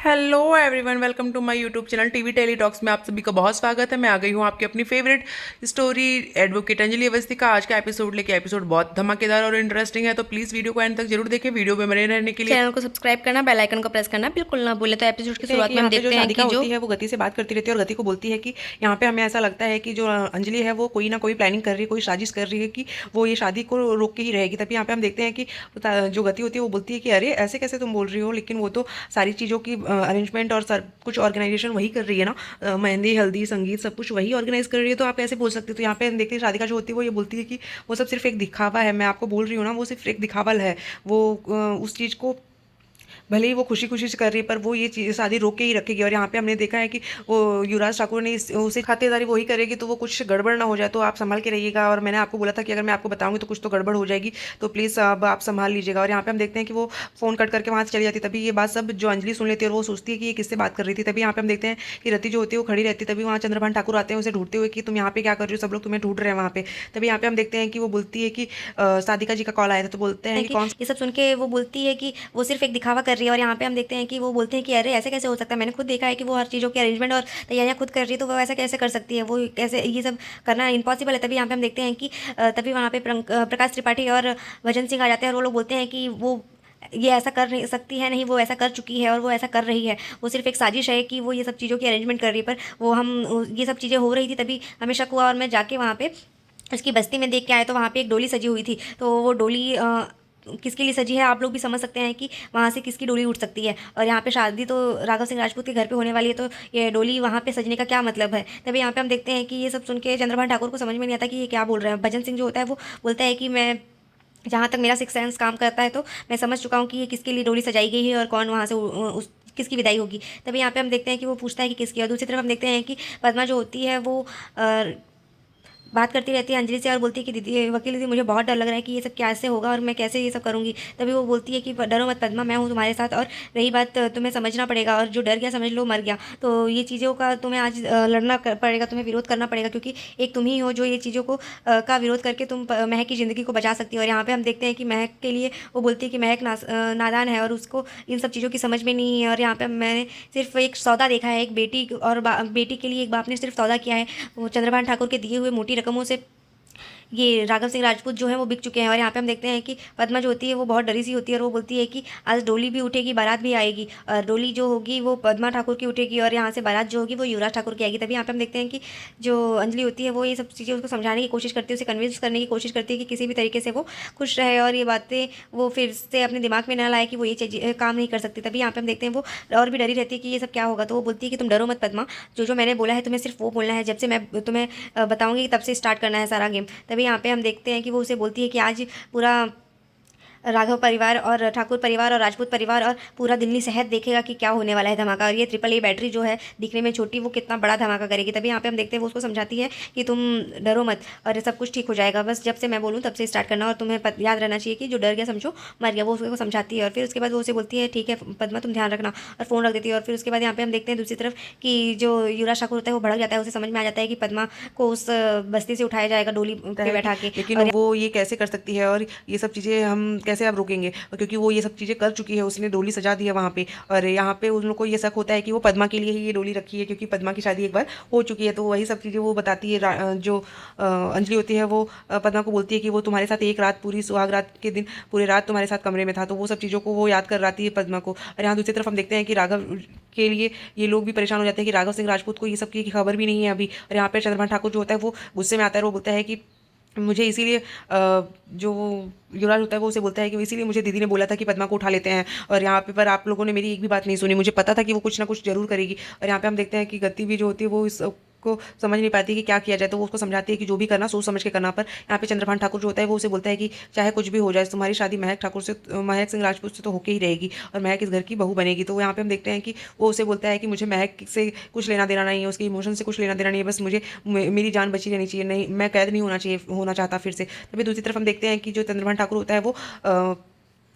Hello everyone, welcome to my YouTube channel TV Tele Talks में आप सभी का बहुत स्वागत है। मैं आ गई हूँ आपकी अपनी favourite story advocate Anjali Awasthi का आज का एपिसोड लेके। एपिसोड बहुत धमाकेदार और इंटरेस्टिंग है, तो प्लीज़ वीडियो को एंड तक जरूर देखें। वीडियो पे बने रहने के लिए चैनल को सब्सक्राइब करना, बेल आइकन को प्रेस करना बिल्कुल ना भूले। तो एपिसोड की देखते हैं शुरुआत कि में हम यहाँ पे जो देखते हैं साधिका कि जो होती है वो गति से बात करती रहती है और गति को बोलती है कि यहाँ पे हमें ऐसा लगता है कि जो अंजलि है वो कोई ना कोई प्लानिंग कर रही है, कोई साजिश कर रही है कि वो ये शादी को रोक के ही रहेगी। तभी यहाँ पे हम देखते हैं कि जो गति होती है वो बोलती है कि अरे ऐसे कैसे तुम बोल रही हो, लेकिन वो तो सारी चीज़ों की अरेंजमेंट और कुछ ऑर्गेनाइजेशन वही कर रही है ना। मेहंदी, हल्दी, संगीत सब कुछ वही ऑर्गेनाइज कर रही है, तो आप कैसे बोल सकते हो। तो यहाँ पे हम देखते हैं राधिका जो होती है वो ये बोलती है कि वो सब सिर्फ एक दिखावा है। मैं आपको बोल रही हूँ ना, वो सिर्फ एक दिखावा है। वो उस चीज़ को भले ही वो खुशी खुशी से कर रही है, पर वो ये चीज़ शादी रोक के ही रखेगी। और यहाँ पे हमने देखा है कि वो युवराज ठाकुर ने उसे खातिरदारी वही करेगी, तो वो कुछ गड़बड़ ना हो जाए, तो आप संभाल के रहिएगा। और मैंने आपको बोला था कि अगर मैं आपको बताऊंगी तो कुछ तो गड़बड़ हो जाएगी, तो प्लीज़ अब आप संभाल लीजिएगा। और यहाँ पे हम देखते हैं कि वो फ़ोन कट करके वहाँ से चली जाती है। तभी ये बात सब जो अंजलि सुन लेती है और वो सोचती है कि ये किससे बात कर रही थी। तभी यहाँ पे हम देखते हैं कि रति जो होती है वो खड़ी रहती है। तभी वहाँ चंद्रभान ठाकुर आते हैं उसे ढूंढते हुए कि तुम यहाँ पे क्या कर रही हो, सब लोग तुम्हें ढूंढ रहे हैं वहाँ पे। तभी यहाँ पे हम देखते हैं कि वो बोलती है कि साधिका जी का कॉल आया था, तो बोलते हैं कि कि कौन। ये सब सुन के वो बोलती है कि वो सिर्फ एक दिखावा कर रही है। और यहाँ पे हम देखते हैं कि वो बोलते हैं कि अरे ऐसे कैसे हो सकता है, मैंने खुद देखा है कि वो हर चीज़ों की अरेंजमेंट और तैयारियां खुद कर रही है, तो वो ऐसा कैसे कर सकती है, वो कैसे ये सब करना इम्पॉसिबल है। तभी यहाँ पे हम देखते हैं कि तभी वहाँ पे प्रकाश त्रिपाठी और भजन सिंह आ जाते हैं और वो लोग बोलते हैं कि वो ये ऐसा कर नहीं सकती है, नहीं वो ऐसा कर चुकी है और वो ऐसा कर रही है, वो सिर्फ एक साजिश है कि वो ये सब चीज़ों की अरेंजमेंट कर रही है। पर वो हम ये सब चीज़ें हो रही थी तभी हमें शक हुआ और मैं जाके वहाँ पे उसकी बस्ती में देख के आए, तो वहाँ पे एक डोली सजी हुई थी। तो वो डोली किसके लिए सजी है आप लोग भी समझ सकते हैं कि वहाँ से किसकी डोली उठ सकती है। और यहाँ पे शादी तो राघव सिंह राजपूत के घर पे होने वाली है, तो ये डोली वहाँ पे सजने का क्या मतलब है। तभी यहाँ पे हम देखते हैं कि ये सब सुन के चंद्रभान ठाकुर को समझ में नहीं आता कि ये क्या बोल रहे हैं। भजन सिंह जो होता है वो बोलता है कि मैं जहाँ तक मेरा सिक्स सेंस काम करता है तो मैं समझ चुका हूँ कि ये किसके लिए डोली सजाई गई है और कौन वहाँ से उस किसकी विदाई होगी। तभी यहाँ पे हम देखते हैं कि वो पूछता है कि किसकी। और दूसरी तरफ हम देखते हैं कि पद्मा जो होती है वो बात करती रहती है अंजलि से और बोलती है कि दीदी, वकील दीदी, मुझे बहुत डर लग रहा है कि ये सब कैसे होगा और मैं कैसे ये सब करूँगी। तभी वो बोलती है कि डरो मत पद्मा, मैं हूँ तुम्हारे साथ। और रही बात, तुम्हें समझना पड़ेगा, और जो डर गया समझ लो मर गया। तो ये चीज़ों का तुम्हें आज लड़ना पड़ेगा, तुम्हें विरोध करना पड़ेगा, क्योंकि एक तुम ही हो जो ये चीज़ों को का विरोध करके तुम महक की ज़िंदगी को बचा सकती हो। और यहाँ पे हम देखते हैं कि महक के लिए वो बोलती है कि महक नादान है और उसको इन सब चीज़ों की समझ में नहीं है। और यहाँ पे मैंने सिर्फ एक सौदा देखा है, एक बेटी और बेटी के लिए एक बाप ने सिर्फ सौदा किया है, वो चंद्रभान ठाकुर के दिए हुए मोटी रकमों से ये राघव सिंह राजपूत जो है वो बिक चुके हैं। और यहाँ पे हम देखते हैं कि पद्मा जो होती है वो बहुत डरी सी होती है और वो बोलती है कि आज डोली भी उठेगी, बारात भी आएगी, और डोली जो होगी वो पद्मा ठाकुर की उठेगी और यहाँ से बारात जो होगी वो युवराज ठाकुर की आएगी। तभी यहाँ पे हम देखते हैं कि जो अंजलि होती है वो ये सब चीज़ें उसको समझाने की कोशिश करती है, उसे कन्विंस करने की कोशिश करती है कि किसी भी तरीके से वो खुश रहे और ये बातें वो फिर से अपने दिमाग में ना लाए कि वो ये काम नहीं कर सकती। तभी यहाँ पे हम देखते हैं वो और भी डरी रहती है कि ये सब क्या होगा। तो वो बोलती है कि तुम डरो मत पद्मा, जो जो मैंने बोला है तुम्हें सिर्फ वो बोलना है, जब से मैं तुम्हें बताऊंगी तब से स्टार्ट करना है सारा गेम। तभी यहाँ पे हम देखते हैं कि वो उसे बोलती है कि आज पूरा राघव परिवार और ठाकुर परिवार और राजपूत परिवार और पूरा दिल्ली शहर देखेगा कि क्या होने वाला है धमाका। और ये ट्रिपल ए बैटरी जो है दिखने में छोटी, वो कितना बड़ा धमाका करेगी। तभी यहाँ पे हम देखते हैं वो उसको समझाती है कि तुम डरो मत और सब कुछ ठीक हो जाएगा, बस जब से मैं बोलूँ तब से स्टार्ट करना, और तुम्हें याद रहना चाहिए कि जो डर गया समझो मर गया। वो उसको समझाती है और फिर उसके बाद वो उसे बोलती है ठीक है पद्मा तुम ध्यान रखना, और फ़ोन रख देती है। और फिर उसके बाद यहाँ पे हम देखते हैं दूसरी तरफ कि जो युवराज ठाकुर होता है वो भड़क जाता है, उसे समझ में आ जाता है कि पद्मा को उस बस्ती से उठाया जाएगा डोली पे बैठा के। लेकिन वो ये कैसे कर सकती है और ये सब चीज़ें हम कैसे अब रोकेंगे, क्योंकि वो ये सब चीज़ें कर चुकी है, उसने डोली सजा दी है वहाँ पे। और यहाँ पे उन लोग को ये शक होता है कि वो पद्मा के लिए ही ये डोली रखी है, क्योंकि पद्मा की शादी एक बार हो चुकी है। तो वही सब चीज़ें वो बताती है। जो अंजलि होती है वो पद्मा को बोलती है कि वो तुम्हारे साथ एक रात, पूरी सुहाग रात के दिन पूरी रात तुम्हारे साथ कमरे में था, तो वो सब चीज़ों को वो याद कर रही है पद्मा को। और यहाँ दूसरी तरफ हम देखते हैं कि राघव के लिए ये लोग भी परेशान हो जाते हैं कि राघव सिंह राजपूत को ये सब की खबर भी नहीं है अभी। और यहाँ पे चंद्रभान ठाकुर जो होता है वो गुस्से में आता है और वो बोलता है कि मुझे इसीलिए जो युवराज होता है वो उसे बोलता है कि इसीलिए मुझे दीदी ने बोला था कि पद्मा को उठा लेते हैं, और यहाँ पे पर आप लोगों ने मेरी एक भी बात नहीं सुनी, मुझे पता था कि वो कुछ ना कुछ जरूर करेगी। और यहाँ पे हम देखते हैं कि गति भी जो होती है वो इस को समझ नहीं पाती कि क्या किया जाए, तो वो उसको समझाती है कि जो भी करना सोच समझ के करना। पर यहाँ पे चंद्रभान ठाकुर जो होता है वो उसे बोलता है कि चाहे कुछ भी हो जाए, तुम्हारी शादी महक ठाकुर से, महक सिंह राजपूत से तो होके ही रहेगी और महक इस घर की बहू बनेगी। तो यहाँ पे हम देखते हैं कि वो उसे बोलता है कि मुझे महक से कुछ लेना देना नहीं है, उसके इमोशन से कुछ लेना देना नहीं है, बस मुझे मेरी जान बची रहनी चाहिए, नहीं मैं कैद नहीं होना चाहिए होना चाहता फिर से। तभी दूसरी तरफ हम देखते हैं कि जो चंद्रभान ठाकुर होता है वो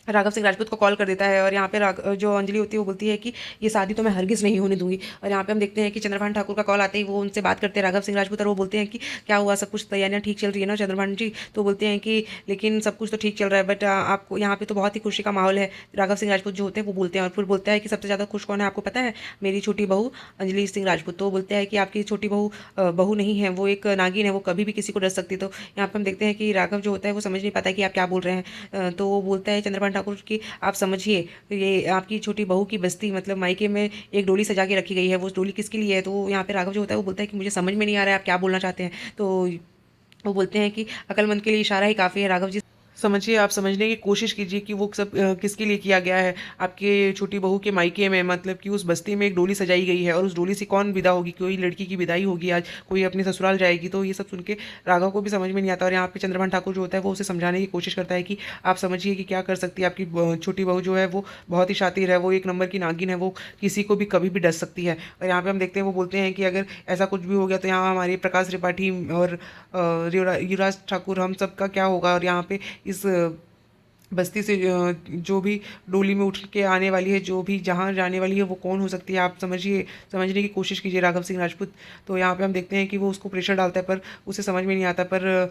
राघव सिंह राजपूत को कॉल कर देता है और यहाँ पे जो अंजलि होती है वो बोलती है कि ये शादी तो मैं हरगिज़ नहीं होने दूंगी। और यहाँ पे हम देखते हैं कि चंद्रभान ठाकुर का कॉल आते ही वो उनसे बात करते हैं राघव सिंह राजपूत, और वो बोलते हैं कि क्या हुआ, सब कुछ तैयारियां ठीक चल रही है ना चंद्रभान जी। तो बोलते हैं कि लेकिन सब कुछ तो ठीक चल रहा है, बट आपको यहाँ पे तो बहुत ही खुशी का माहौल है। राघव सिंह राजपूत जो होते हैं वो बोलते हैं, और फिर बोलता है कि सबसे ज़्यादा खुश कौन है आपको पता है, मेरी छोटी बहू अंजलि सिंह राजपूत। तो बोलते हैं कि आपकी छोटी बहू बहू नहीं है, वो एक नागिन है, वो कभी भी किसी को डर सकती है। तो यहाँ पे हम देखते हैं कि राघव जो होता है वो समझ नहीं पाता कि आप क्या बोल रहे हैं। तो वो बोलता है चंद्रभान ठाकुर की आप समझिए, ये आपकी छोटी बहू की बस्ती मतलब मायके में एक डोली सजा के रखी गई है, वो डोली किसके लिए है। तो यहाँ पे राघव जो होता है वो बोलता है कि मुझे समझ में नहीं आ रहा है आप क्या बोलना चाहते हैं। तो वो बोलते हैं कि अकलमंद के लिए इशारा ही काफ़ी है राघव जी, समझिए, आप समझने की कोशिश कीजिए कि वो सब किसके लिए किया गया है। आपके छोटी बहू के मायके में मतलब कि उस बस्ती में एक डोली सजाई गई है, और उस डोली से कौन विदा होगी, कोई लड़की की विदाई होगी आज, कोई अपने ससुराल जाएगी। तो ये सब सुन के राघव को भी समझ में नहीं आता, और यहाँ पे चंद्रभान ठाकुर जो होता है वो उसे समझाने की कोशिश करता है कि आप समझिए कि क्या कर सकती है आपकी छोटी बहू जो है वो बहुत ही शातिर है, वो एक नंबर की नागिन है, वो किसी को भी कभी भी डस सकती है। और यहाँ पे हम देखते हैं वो बोलते हैं कि अगर ऐसा कुछ भी हो गया तो यहाँ हमारे प्रकाश त्रिपाठी और युवराज ठाकुर हम सब का क्या होगा। और यहाँ पे इस बस्ती से जो भी डोली में उठ के आने वाली है, जो भी जहाँ जाने वाली है, वो कौन हो सकती है, आप समझिए, समझने की कोशिश कीजिए राघव सिंह राजपूत। तो यहाँ पे हम देखते हैं कि वो उसको प्रेशर डालता है, पर उसे समझ में नहीं आता, पर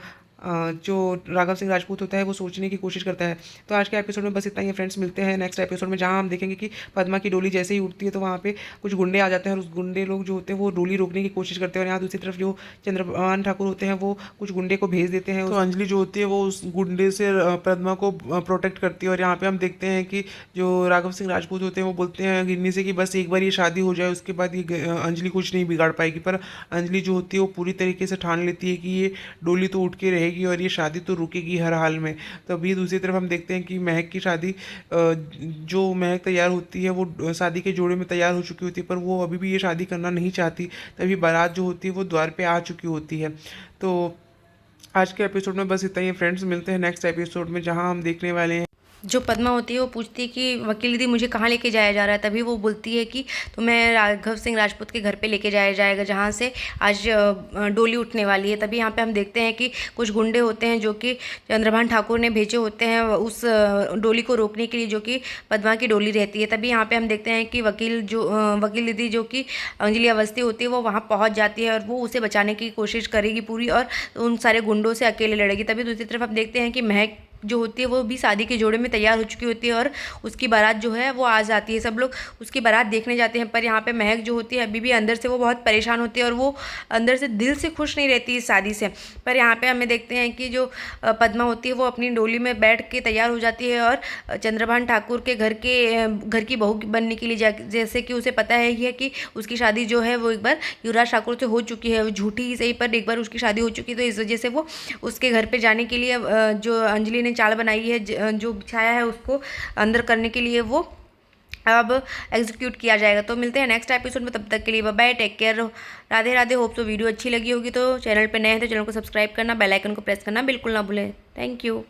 जो राघव सिंह राजपूत होता है वो सोचने की कोशिश करता है। तो आज के एपिसोड में बस इतना ही है फ्रेंड्स, मिलते हैं नेक्स्ट एपिसोड में, जहाँ हम देखेंगे कि पद्मा की डोली जैसे ही उठती है तो वहाँ पे कुछ गुंडे आ जाते हैं, और उस गुंडे लोग जो होते हैं वो डोली रोकने की कोशिश करते हैं, और यहाँ दूसरी तरफ जो चंद्रभान ठाकुर होते हैं वो कुछ गुंडे को भेज देते हैं। तो अंजलि जो होती है वो उस गुंडे से पद्मा को प्रोटेक्ट करती है। और यहाँ पे हम देखते हैं कि जो राघव सिंह राजपूत होते हैं वो बोलते हैं गिन्नी से कि बस एक बार ये शादी हो जाए, उसके बाद ये अंजलि कुछ नहीं बिगाड़ पाएगी। पर अंजलि जो होती है वो पूरी तरीके से ठान लेती है कि ये डोली तो उठ के रहेगी और ये शादी तो रुकेगी हर हाल में। तो अभी दूसरी तरफ हम देखते हैं कि महक की शादी, जो महक तैयार होती है वो शादी के जोड़े में तैयार हो चुकी होती है, पर वो अभी भी ये शादी करना नहीं चाहती। तभी बारात जो होती है वो द्वार पे आ चुकी होती है। तो आज के एपिसोड में बस इतना ही फ्रेंड्स, मिलते हैं नेक्स्ट एपिसोड में, जहां हम देखने वाले हैं जो पद्मा होती है वो पूछती है कि वकील दीदी मुझे कहाँ लेके जाया जा रहा है। तभी वो बोलती है कि तुम्हें राघव सिंह राजपूत के घर पे लेके जाया जाएगा, जहाँ से आज डोली उठने वाली है। तभी यहाँ पे हम देखते हैं कि कुछ गुंडे होते हैं जो कि चंद्रभान ठाकुर ने भेजे होते हैं उस डोली को रोकने के लिए, जो कि पद्मा की डोली रहती है। तभी यहाँ पे हम देखते हैं कि वकील दीदी जो कि अंजलि अवस्थी होती है वो वहाँ पहुँच जाती है, और वो उसे बचाने की कोशिश करेगी पूरी, और उन सारे गुंडों से अकेले लड़ेगी। तभी दूसरी तरफ हम देखते हैं कि महक जो होती है वो भी शादी के जोड़े में तैयार हो चुकी होती है, और उसकी बारात जो है वो आ जाती है। सब लोग उसकी बारात देखने जाते हैं, पर यहाँ पे महक जो होती है अभी भी अंदर से वो बहुत परेशान होती है, और वो अंदर से दिल से खुश नहीं रहती इस शादी से। पर यहाँ पे हमें देखते हैं कि जो पद्मा होती है वो अपनी डोली में बैठ के तैयार हो जाती है, और चंद्रभान ठाकुर के घर की बहू बनने के लिए जैसे कि उसे पता है ही है कि उसकी शादी जो है वो एक बार युवराज ठाकुर से हो चुकी है, झूठी ही सही पर एक बार उसकी शादी हो चुकी है। तो इस वजह से वो उसके घर पे जाने के लिए जो अंजलि ने चाल बनाई है, जो बिछाया है उसको अंदर करने के लिए, वो अब एग्जीक्यूट किया जाएगा। तो मिलते हैं नेक्स्ट एपिसोड में, तब तक के लिए bye bye, take care, Radhe Radhe. Hope तो वीडियो अच्छी लगी होगी, तो चैनल पे नए हैं तो चैनल को सब्सक्राइब करना, बेल आइकन को प्रेस करना बिल्कुल ना भूलें। Thank you.